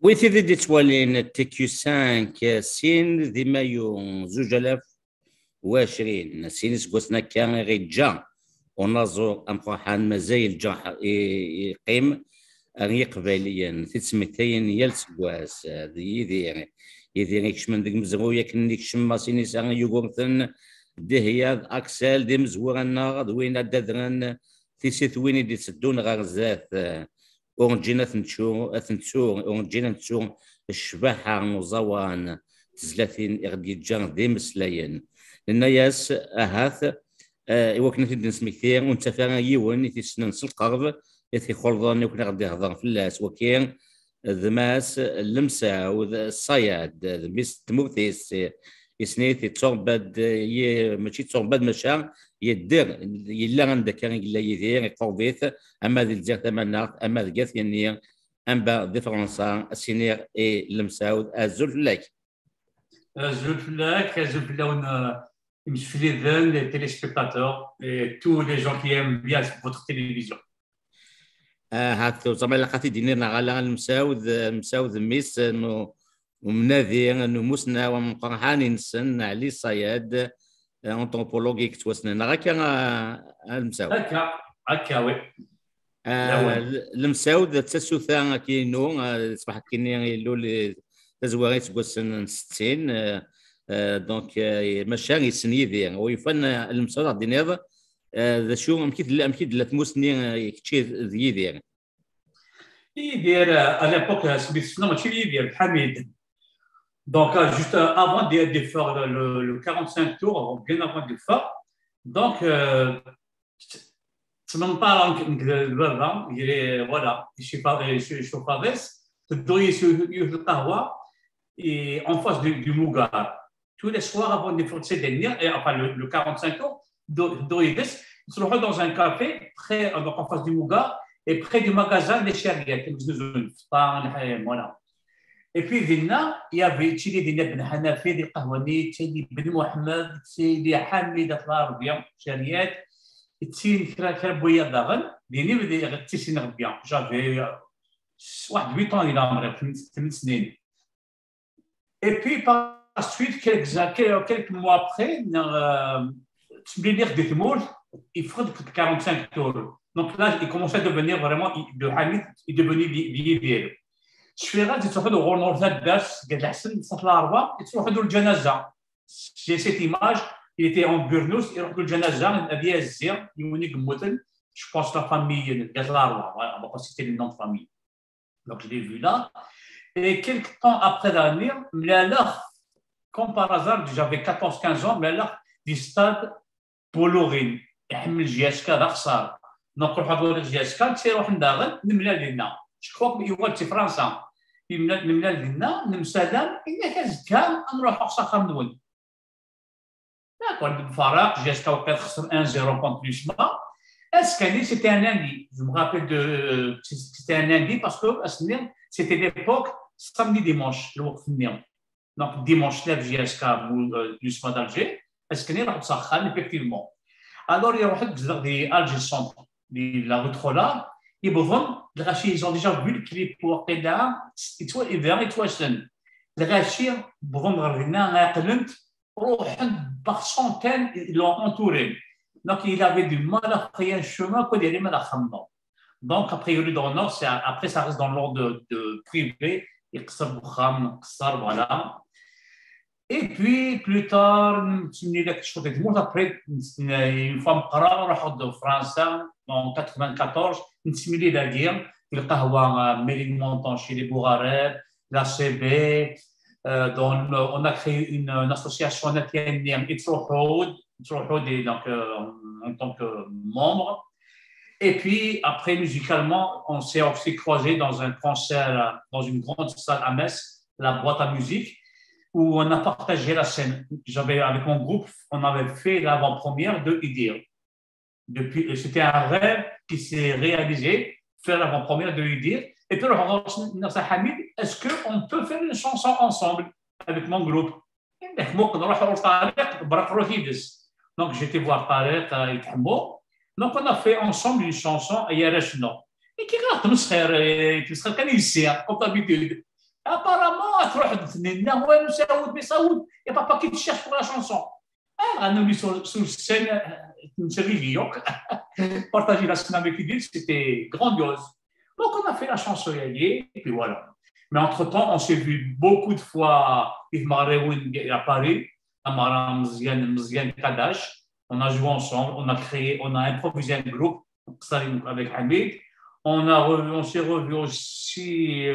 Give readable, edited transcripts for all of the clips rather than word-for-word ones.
ويثير دي توالين تيكيو 5 سين دي مايو 2020 سين سكوسنا كان غير جا ونازو امقوحان مازال جا يقيم غير قباليا تسمكتين يلسكواس يدير يكشمن ديك مزغويا كن يكشم ماسيني سان يوغورثن دهيا اكسل دي مزورنا غدوين دادرن تيسيت وين دي تسدون غرزات اورجينا ثنتشو اورجينا نتشو الشباحه مزوان تزلاتين اغدي جان دي مسلاين لان ياس اهاث وكنا تدي نسمكتين ونتفاهم يوان تيسنن القرب يثي خلظان وكنا غادي نهضر في اللاس وكاين ذماس اللمسه والصياد ذميس تموثيس يسنيتي تصوبد ماشي تصوبد مشا يدير يلا عندك كان يلا يدير يقوبيث اما ذي الجهه ثمانات اما ذي يعني ام دي فرنسا السينير اي لمساود الزلفلاك les téléspectateurs et tous les gens qui aiment bien votre télévision. هاكتو زعما لقاتي دينينا غالا مساود ميس انه ومنادي انه مسنا ومقرحاني نسن علي صياد انطروبولوجي كتوسنا غاكا المساود هكا وي المساود تسوثا كينو صباح كيني لو تزواريت سكوسن 60 دونك ماشي سنيدي ويفن المساود دينير ذا شو مكيد لا تموسني كتشي يدير à l'époque سميتنا ماشي يدير حميد donc juste avant de faire le 45 tours bien avant de faire donc تمن طالع البابا يجري voilà je passe تدوي يشوف القهوه et en face du Mougar tous les soirs avant de faire cette dernière et enfin le 45 tours d'Oïdes, ils se retrouvent dans un café près, donc en face du Mouga et près du magasin des Chariats. Voilà. Et puis, il y avait Tchili Ben Hanafi, des Kahwani, Tchili Ben Mohamed, Tchili Hamid Atlarbian, Chariat, Tchili Krabouya Dagan, Dini veut Tchili Nerbian. J'avais 8 ans, il a et puis, par la suite, quelques mois après, Tchimlir de Timour, il faut 45 tours. Donc là, il commençait à devenir vraiment, le Hamid est devenu vieil. Je suis là, je suis en train de renouveler le bas, je suis là, je suis en train de le janaza. J'ai cette image, il était en Burnous, il a le janaza, il avait Azir, il est venu je pense la famille, Gazlarwa, on va pas citer le nom de famille. Donc je l'ai vu là. Et quelques temps après l'année, comme par hasard, j'avais 14-15 ans, mais là, du stade بولوغين يحمل جياسكا ذا خساره نروحوا نقولوا جياسكا تيروح نداغن نملا لنا شكوك يقول تي فرنسا نملا لنا نمسالم إلا كاز كان نروح أقصى نول داكور بالفراق جياسكا وقت خسر 1-0 كونت لوسما اسكاني سيتي ان اندي جو مو رابيل دو سيتي ان اندي باسكو اسني سيتي ليبوك سامدي ديمونش الوقت النيم دونك ديمونش لاف جياسكا لوسما دالجي اسكني راح تسخن effectivement alors il y a واحد بزاف ديال Alger Centre de la rue Trolla يبغون الغاشي ils ont déjà vu le clip وقيلا يتوا إذا يتواسن الغاشي بغون غرنا عاقلنت روح par centaines ils l'ont entouré donc il avait du mal à créer un chemin que des mal à خمم donc a priori dans le nord après ça reste dans l'ordre de privé يقصر بخام قصر voilà. Et puis, plus tard, après, une fois en France, en 94, une similée de la guerre, le Kahwa, Méline-Montant chez les Bourareb, la CB, on a créé une association nationale, Itrohod, donc en tant que membre. Et puis, après, musicalement, on s'est aussi croisé dans un concert, dans une grande salle à Metz, la boîte à musique, où on a partagé la scène. Avec mon groupe, on avait fait l'avant-première de Idir. C'était un rêve qui s'est réalisé, faire l'avant-première de Idir. Et puis, Hamid, est-ce qu'on peut faire une chanson ensemble avec mon groupe? Donc, j'étais voir Tarek et Tahmo. Donc, on a fait ensemble une chanson à Yarashno. Et qui est comme d'habitude. Apparemment, il n'y a pas qui te cherche pour la chanson. On a mis sur scène une série de vidéos, partager la scène avec lui, c'était grandiose. Donc, on a fait la chanson, et puis voilà. Mais entre-temps, on s'est vu beaucoup de fois à Paris, à Maram Mziane Kadash. On a joué ensemble, on a improvisé un groupe avec Hamid. On s'est revu aussi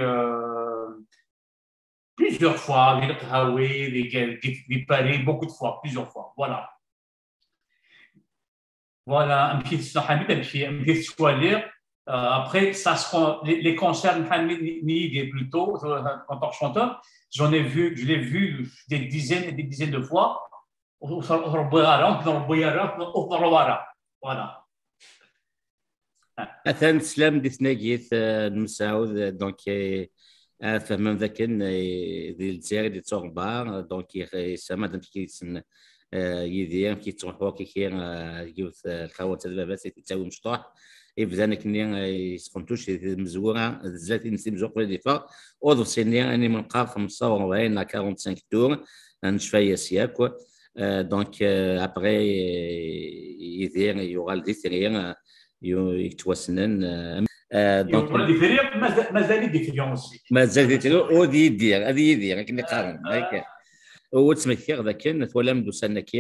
plusieurs fois avec Hawaii, des Paris, beaucoup de fois, plusieurs fois. Voilà. Voilà, un petit soirée. Après, ça sera les concerts de plutôt en tant que chanteur. Je l'ai vu des dizaines et des dizaines de fois. Voilà. مثلا سلام دي ثناقيت المسعود دونك فهمنا ذاك ديال الجزائر ديال توربا دونك يسمى دونك كيتسن يدير كيتروحوا كيكير يوث الخوات البابات تاوي مشطوح يبدا كني يسخنتوش مزوره زات نسيب زوق في ديفا اوض سيني اني من قاف 45 à 45 tours نشفى سياك دونك ابري يدير يوغال ديثرير يتوسنن دونك مازال ديفيرون مازال ديفيرون ودي يدير هذه يدير كني قارن هكا هو تسميثير ذاك ولا مدوسنا كي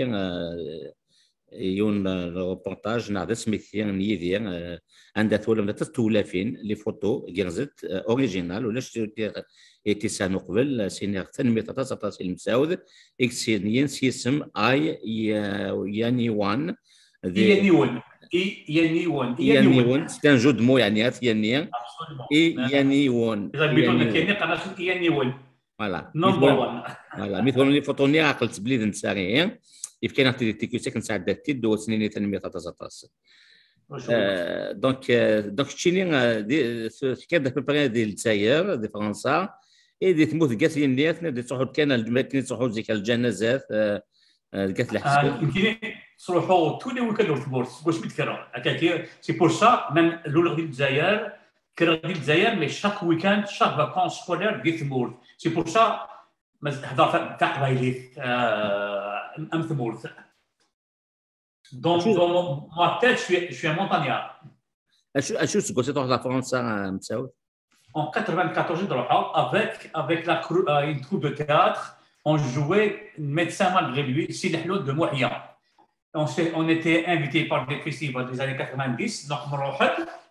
يون الروبورتاج نعرف سميثير يدير عندها ثولم تولافين لي فوتو كيرزت اوريجينال ولا شتي اتسان قبل سينير تنميه تتصل المساود اكسينيين سيسم اي ياني وان ياني وان يعني وان كان جود مو يعني هات يعني يعني وان اذا بيقول لك قناه يعني وان فوالا نمبر 1 فوالا مثل لي فوتوني عقلت بليد نساري يف كان عطي تيكوسيك نساعد داتي دو سنين تنميه تتصل دونك تشيني كان بريباري ديال الجزائر ديال فرنسا اي دي تموت كاس النيات دي تروحوا الكنال كاين تروحوا ديك الجنازات كاس الحسن تروحوا tous les week-ends au Bourse باش بيتكرر هكاك سي بور سا ميم الاولى ديال الجزائر كرا ديال الجزائر مي شاك ويكاند شاك فاكونس سكولير ديال ثمورت سي بور سا هضر تاع قبايلي ام ثمورت دونك ما تيت شوي مونتانيار اشو تقول تروح لفرنسا مساود en 94 avec une troupe de théâtre on jouait médecin malgré lui Sidi Hloud de Mouhia. On était invité par des festivals des années 90 donc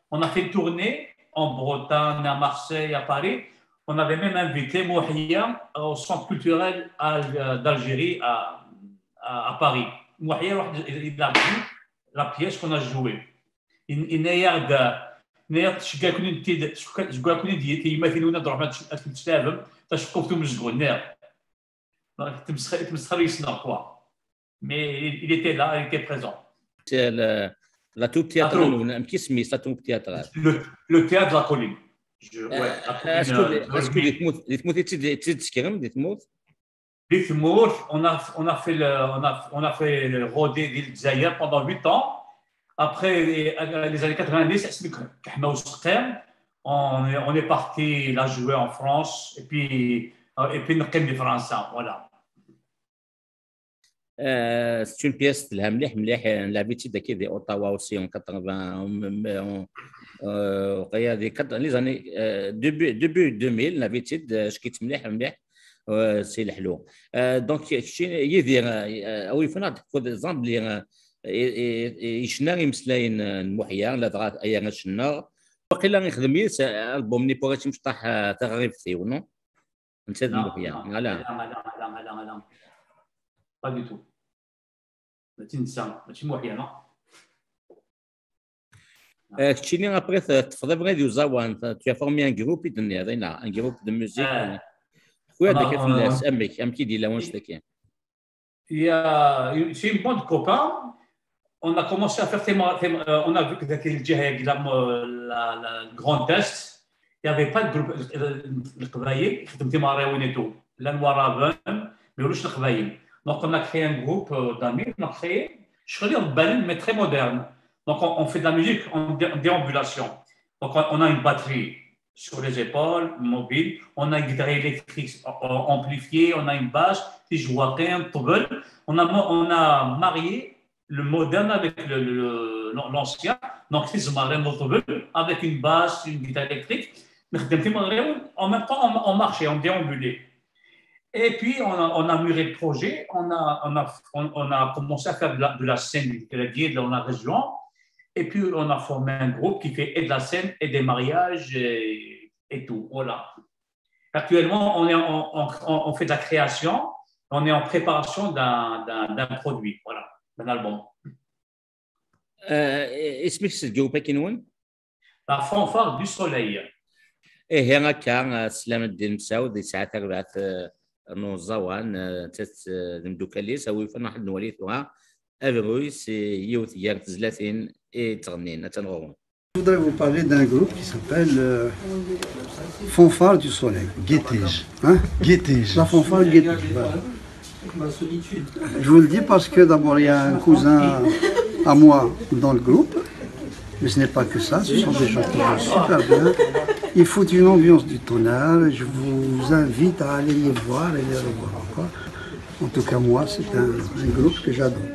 on a fait une tournée en Bretagne, à Marseille, à Paris. On avait même invité Mouhia au centre culturel d'Algérie à Paris. Mouhia il a vu la pièce qu'on a jouée. Il y a شكون كون ديتي يمثلون ضربات الكتاب تشقفتو من الزغون نير تمسخر يسنا كوا مي il était là il était présent la troupe théâtrale qui سمي la troupe théâtrale le théâtre de la colline est-ce que les تموت تذكرهم دي تموت on a fait le rodé ديال الجزائر pendant 8 ans. Après les années 90, on est parti la jouer en France et puis nous sommes des Français, voilà. C'est une pièce لها مليح لعبتي داك دي اوتاوا aussi en 80 وقيا دي les années début 2000 لعبتي شكيت مليح سي الحلو دونك شي يدير او يفنا خذ زامبل يشنا يمسلاين المحيا لا دغات ايا شنا وقيلا يخدم يس البوم ني بوغيتي مشطح تغريب فيه نو نسيت المحيا لا با دي تو ما تنسى ماشي محيا نو كتشيني ابري تفضل غادي وزاوان tu as formé un groupe الدنيا هذا un groupe de musique خويا داك الناس ام كي دير واش داك c'est une bande de copains. On a commencé à faire on a vu que le Grand Est, il n'y avait pas de groupe le Qbaïl, c'était Maréoun et tout, l'Anwaraven, mais aussi le Qbaïl. Donc on a créé un groupe d'amis, on a créé, je serais en balin, mais très moderne. Donc on fait de la musique en déambulation. Donc on a une batterie, sur les épaules, mobile. On a une guitare électrique amplifiée, on a une basse, un tobel. On a marié le moderne avec l'ancien. Donc, c'est un tobel avec une basse, une guitare électrique. En même temps, on marchait, on déambulait. Et puis, on a mûri le projet. On a commencé à faire de la scène dans la région. Et puis, on a formé un groupe qui fait et de la scène et des mariages et tout. Voilà. Actuellement, on fait de la création. On est en préparation d'un produit. Voilà, d'un album. اسمك الجوبه كينون؟ La fanfare du soleil. ايه هنا كان سلام الدين مسعود ساعات بعث نوزوان نمدوكالي سوي فن واحد نوليتوها افرويس يوث يار تزلاتين تغنين تنغون. Je voudrais vous parler d'un groupe qui s'appelle Fanfare du Soleil. Guettige. Hein? Guettige. La fanfare Guettige. Voilà. Je vous le dis parce que d'abord il y a un cousin à moi dans le groupe, mais ce n'est pas que ça, ce sont des gens qui jouent super bien. Ils foutent une ambiance du tonnerre. Je vous invite à aller les voir et les revoir encore. En tout cas, moi, c'est un groupe que j'adore.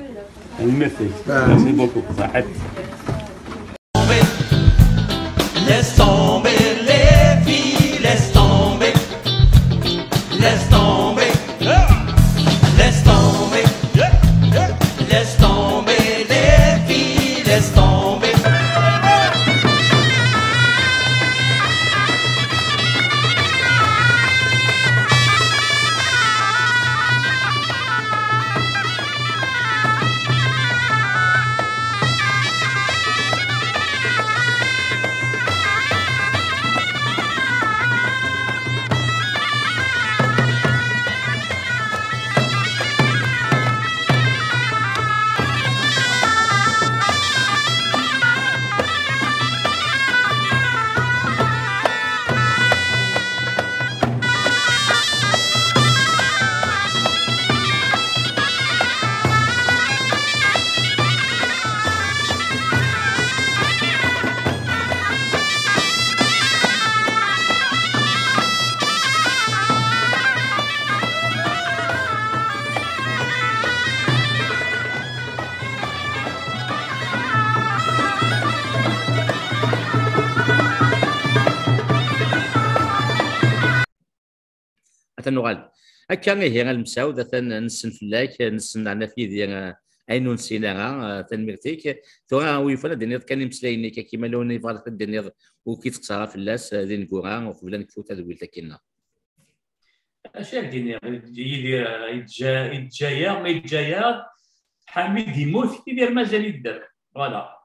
Merci. Merci beaucoup. Laisse tomber les filles, laisse tomber, laisse tomber, laisse tomber, laisse tomber les filles, laisse tomber. تنوغال هكا هي المساود نسن فلاك نسن عنا في ديال عينو نسيناها تنمرتيك ثورا ويفرا دينيض كان يمسلايني كيما لوني فارق دينيض وكيتقصى في اللاس دين كورا وقبل نكفوت هذا ويلتا كينا اش دينيض يدير يتجايا ما يتجايا حميد يموت يدير مازال يدير فوالا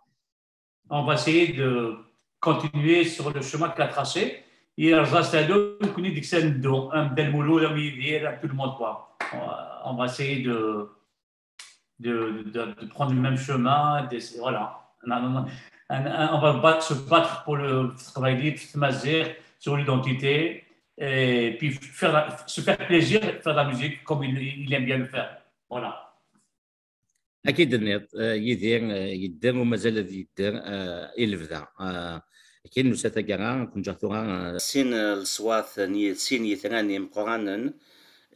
on va essayer de continuer sur le chemin qu'il a tracé. Il reste à deux, il dit que c'est un bel boulot, tout le monde quoi. On va essayer de prendre le même chemin, voilà. On va se battre pour le travail libre, sur l'identité, et puis se faire plaisir, faire de la musique comme il aime bien le faire. Voilà. اكيد النيط يدير ومازال يدير الى بدا كاين نساتا كاع كون جاتوغا سين الصواث سين يثراني مقرانا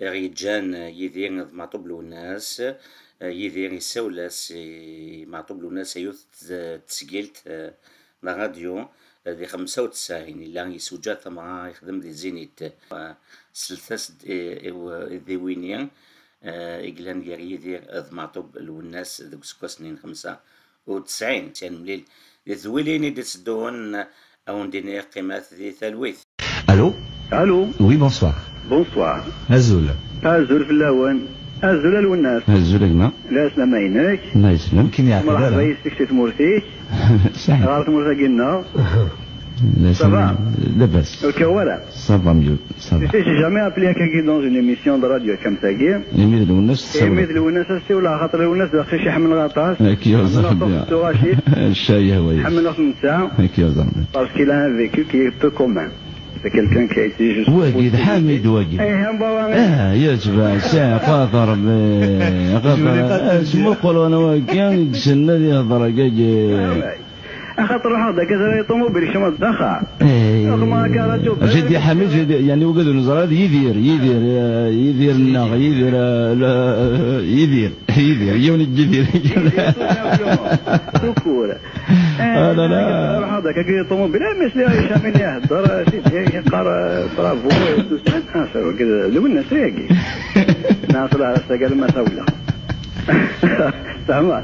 ريجان يدير معطوب الناس يدير يساولاس معطوب الناس يوث تسجيلت لا راديو دي 95 الا يسوجات مع يخدم دي زينيت سلثاس دي وينيا إقلان ديالي يدير معطوب الناس دوك سنين 95 كان مليل ذويليني دون أو ندير قيمات ذي ثلويث. Allô? Allô? Oui, bonsoir. Bonsoir. Azul. Azul في اللاوان. Azul الوناس. Azul أجمع. لا سلام عينك. الله يسلم. كيما يعرف هذا؟ مرحبا يسلك تمورتيك. صحيح. غارت مورتا قلنا. Ça va? لاباس. الكوارع. Ça va mieux. Ça va. J'ai jamais appelé quelqu'un dans une émission de radio comme ça. يميد الوناس. يميد الوناس أستي ولا خاطر الوناس داخل شي حمل غطاس. كي يزرب. الشاي هو. حمل نص ساعة. كي يزرب. Parce qu'il a un vécu qui est peu commun. C'est quelqu'un qui a été juste. واجد حامد واجد. يا جماعة ساعة خاطر خاطر اسمو يقولوا أنا واجد شنو يهضر كاجي. خاطر هذا كذا طوموبيل شمال دخل. جدي حميد جدي يعني وقدر نزراد يدير الناغ يدير يوني الجدير لا لا هذاك كي الطوموبيل ماشي يشام مني يهضر شي يقرا برافو كذا لو الناس راقي ناصر على قال ما سولا تمام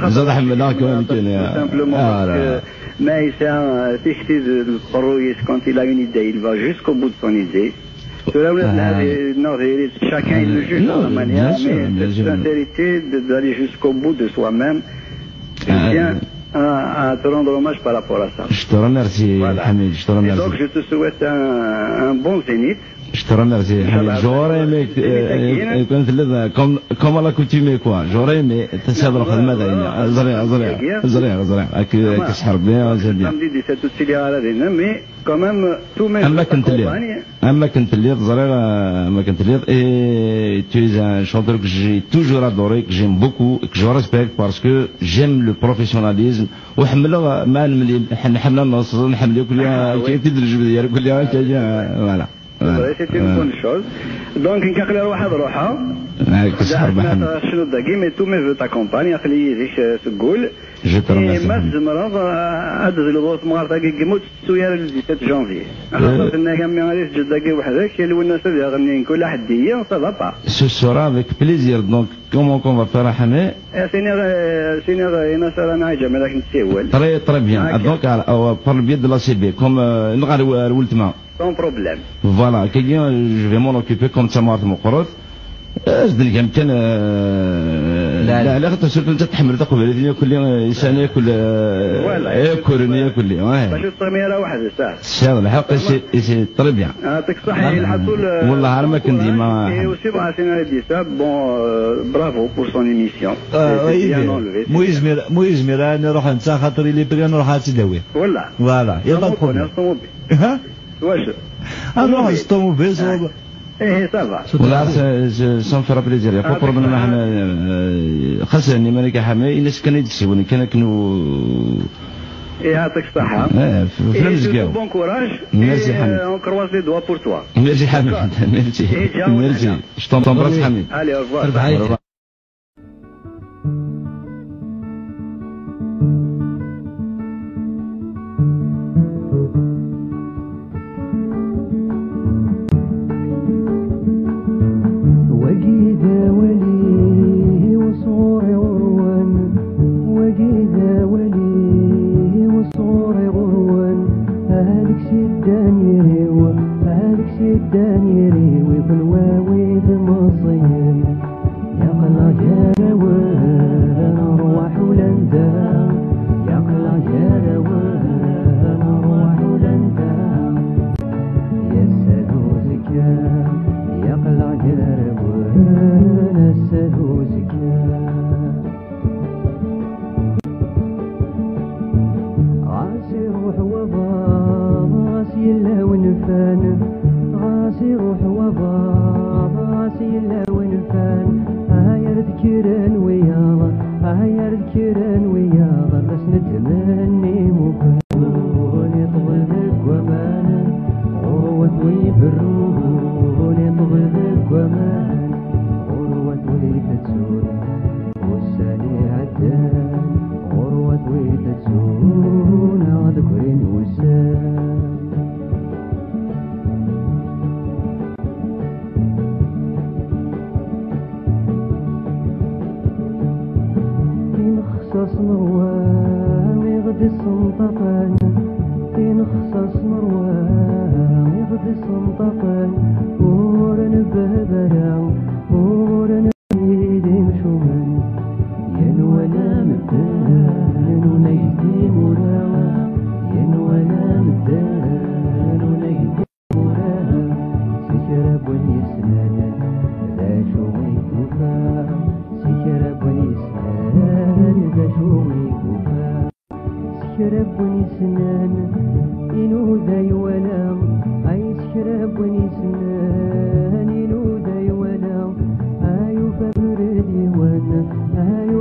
زاد حمد الله كمان كان Maïssa fixe le quand il a une idée, il va jusqu'au bout de son idée. Chacun il le juge de sa manière, mais cette sincérité d'aller jusqu'au bout de soi-même, je tiens à te rendre hommage par rapport à ça. Je te remercie, Hamid, je te remercie. Et donc je te souhaite un bon zénith. Je te remercie, Hamid. J'aurais aimé comme à l'accoutumée quoi. J'aurais aimé تسهل الخدمة تاعنا. زريع كسحر بيان زين بيان. Mais quand même tout même. أما كنت الليض زريع ما كنت الليض et tu es un chanteur que j'ai toujours adoré, que j'aime beaucoup, que je respecte parce que j'aime le professionnalisme وحمله ما المليل حمله النص نحمله كلها كيف تدرج بديار كلها voilà. C'est une bonne chose. Donc نكاخلي روحها بروحها. كسحر محمد. شنو داكي مي تو مي تاكومباني خلي يديك تقول. ما تزمرض ادز لو مغار تاكي كيموت سويا 17 جانفي. خاطر انا كامي غادي تجد داكي وحدك اللي الناس اللي غني كل حديه سا با. Ce sera avec plaisir. Donc comment qu'on va faire Hamé? سيني انا سال انا عايجه مالك نتسول. Très bien. Donc par le biais de la CB comme نغار ولتما. Sans problème. Voilà, quelqu'un, je vais m'en occuper comme ça مع المقرط. أجدني يمكن لا تسولف أنت تحمل تقبل الدنيا كل إنسان يأكل يأكل باش الطميرة واحدة سهل الحق سي طري بيان يعطيك الصحة الحصول والله أنا ما كنت ديما وسي بغا دي سا بون برافو بور سون إيميسيون مو إزمير أنا نروح نتا خاطر اللي بغا نروح تداوي فوالا يلا الطوموبيل ها واش نروح الطوموبيل ايه سافا ولا سون فرا بليزير يا فوق ربنا احنا خسرني مالك حماي الناس كانوا يدسيوني كانوا يعطيك الصحة في المزكاو بون كوراج ميرسي حميد اون كروز لي دوا بور توا ميرسي حميد ميرسي je t'embrasse حميد allez au revoir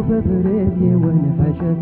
فبريدي وانا حاجة